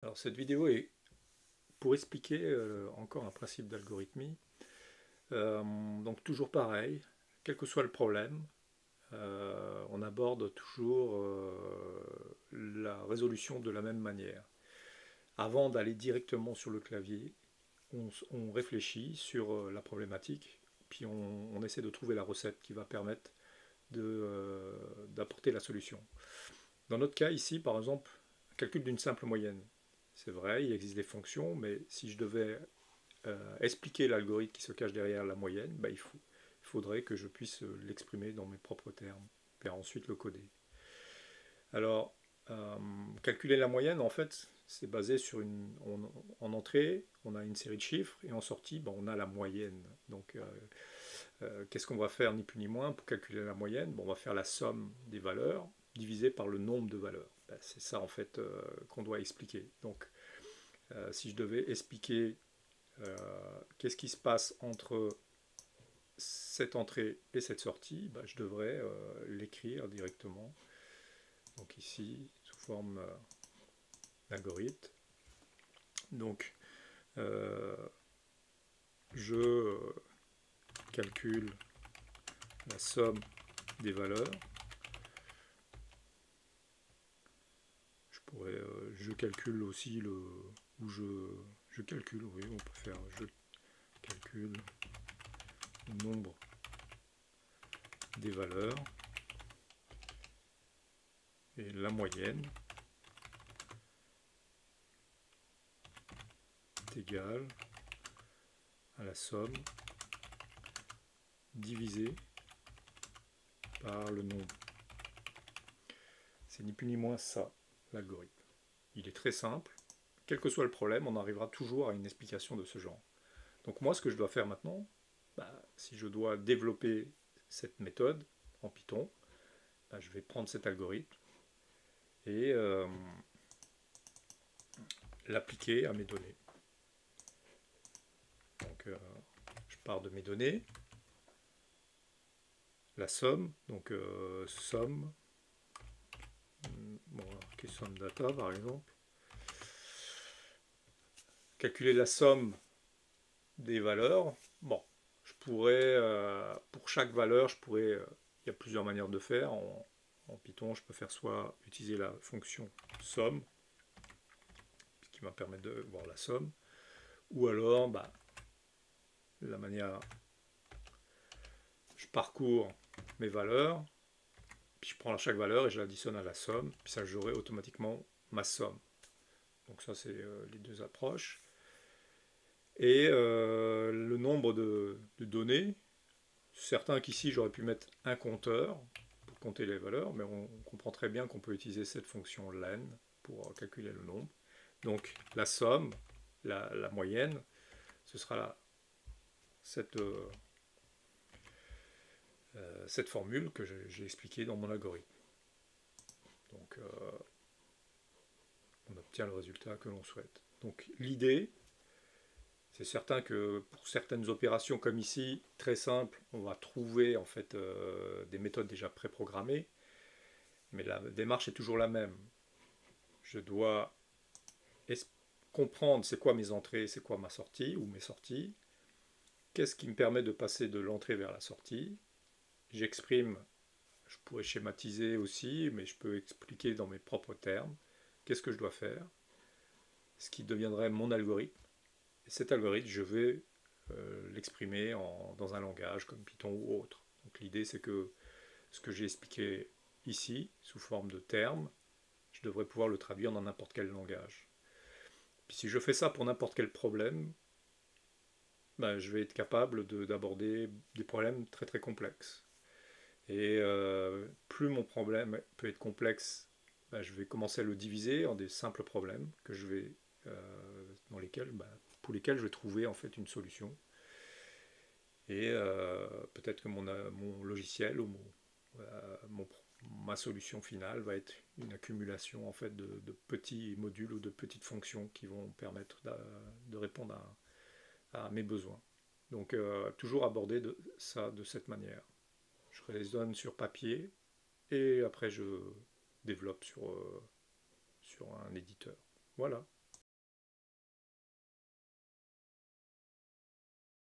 Alors cette vidéo est pour expliquer encore un principe d'algorithmie. Donc toujours pareil, quel que soit le problème, on aborde toujours la résolution de la même manière. Avant d'aller directement sur le clavier, on réfléchit sur la problématique, puis on essaie de trouver la recette qui va permettre d'apporter la solution. Dans notre cas ici, par exemple, calcul d'une simple moyenne. C'est vrai, il existe des fonctions, mais si je devais expliquer l'algorithme qui se cache derrière la moyenne, il faudrait que je puisse l'exprimer dans mes propres termes, et ensuite le coder. Alors, calculer la moyenne, en fait, c'est basé sur en entrée, on a une série de chiffres, et en sortie, on a la moyenne. Donc, qu'est-ce qu'on va faire, ni plus ni moins, pour calculer la moyenne? On va faire la somme des valeurs divisée par le nombre de valeurs. C'est ça, en fait, qu'on doit expliquer. Donc, si je devais expliquer qu'est-ce qui se passe entre cette entrée et cette sortie, je devrais l'écrire directement. Donc ici, sous forme d'algorithme. Donc, je calcule la somme des valeurs. Je calcule aussi je calcule, oui, on peut faire, je calcule le nombre des valeurs et la moyenne est égale à la somme divisée par le nombre. C'est ni plus ni moins ça, l'algorithme. Il est très simple. Quel que soit le problème, on arrivera toujours à une explication de ce genre. Donc moi, ce que je dois faire maintenant, si je dois développer cette méthode en Python, je vais prendre cet algorithme et l'appliquer à mes données. Donc je pars de mes données, la somme, donc somme, marqué somme data par exemple, calculer la somme des valeurs. Je pourrais, pour chaque valeur, il y a plusieurs manières de faire. En Python, je peux faire soit utiliser la fonction somme, qui va permettre de voir la somme, ou alors, la manière, je parcours mes valeurs, puis je prends chaque valeur et je l'additionne à la somme, puis ça j'aurai automatiquement ma somme. Donc ça, c'est les deux approches. Et le nombre de données, certains qu'ici j'aurais pu mettre un compteur pour compter les valeurs, mais on comprend très bien qu'on peut utiliser cette fonction len pour calculer le nombre. Donc la somme, la moyenne, ce sera cette formule que j'ai expliquée dans mon algorithme. Donc on obtient le résultat que l'on souhaite. Donc l'idée, c'est certain que pour certaines opérations comme ici, très simples, on va trouver en fait des méthodes déjà préprogrammées, mais la démarche est toujours la même. Je dois comprendre c'est quoi mes entrées, c'est quoi ma sortie ou mes sorties, qu'est-ce qui me permet de passer de l'entrée vers la sortie. J'exprime, je pourrais schématiser aussi, mais je peux expliquer dans mes propres termes qu'est-ce que je dois faire, ce qui deviendrait mon algorithme. Et cet algorithme, je vais l'exprimer dans un langage comme Python ou autre. Donc l'idée, c'est que ce que j'ai expliqué ici, sous forme de termes, je devrais pouvoir le traduire dans n'importe quel langage. Puis si je fais ça pour n'importe quel problème, je vais être capable d'aborder des problèmes très très complexes. Et plus mon problème peut être complexe, je vais commencer à le diviser en des simples problèmes que je vais, pour lesquels je vais trouver en fait une solution. Et peut-être que mon logiciel ou ma solution finale va être une accumulation en fait de petits modules ou de petites fonctions qui vont permettre de répondre à mes besoins. Donc toujours aborder ça de cette manière. Je raisonne sur papier et après je développe sur un éditeur. Voilà.